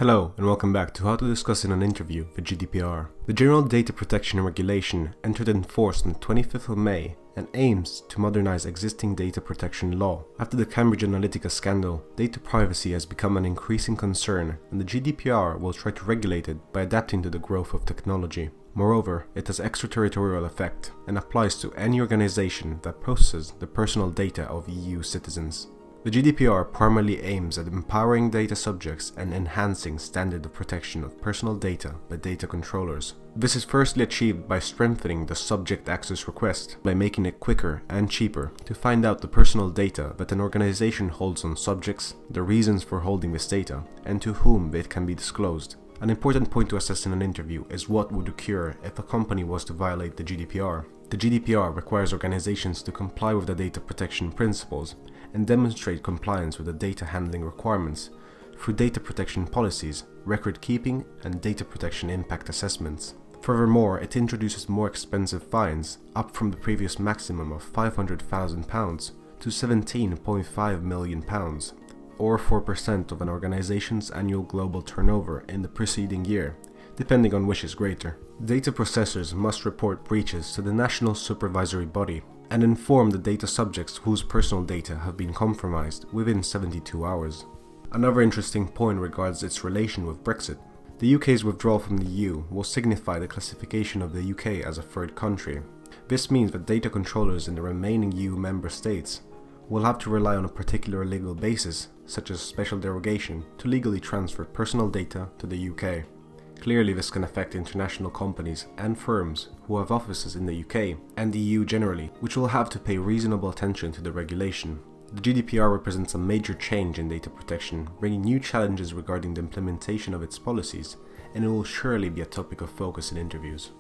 Hello and welcome back to How to Discuss in an Interview for GDPR. The General Data Protection Regulation entered into force on the 25th of May and aims to modernize existing data protection law. After the Cambridge Analytica scandal, data privacy has become an increasing concern, and the GDPR will try to regulate it by adapting to the growth of technology. Moreover, it has extraterritorial effect and applies to any organization that processes the personal data of EU citizens. The GDPR primarily aims at empowering data subjects and enhancing standard of protection of personal data by data controllers. This is firstly achieved by strengthening the subject access request by making it quicker and cheaper to find out the personal data that an organization holds on subjects, the reasons for holding this data, and to whom it can be disclosed. An important point to assess in an interview is what would occur if a company was to violate the GDPR. The GDPR requires organizations to comply with the data protection principles and demonstrate compliance with the data handling requirements through data protection policies, record keeping, and data protection impact assessments. Furthermore, it introduces more expensive fines, up from the previous maximum of £500,000 to £17.5 million, or 4% of an organization's annual global turnover in the preceding year, depending on which is greater. Data processors must report breaches to the national supervisory body and inform the data subjects whose personal data have been compromised within 72 hours. Another interesting point regards its relation with Brexit. The UK's withdrawal from the EU will signify the classification of the UK as a third country. This means that data controllers in the remaining EU member states will have to rely on a particular legal basis, such as special derogation, to legally transfer personal data to the UK. Clearly, this can affect international companies and firms who have offices in the UK and the EU generally, which will have to pay reasonable attention to the regulation. The GDPR represents a major change in data protection, bringing new challenges regarding the implementation of its policies, and it will surely be a topic of focus in interviews.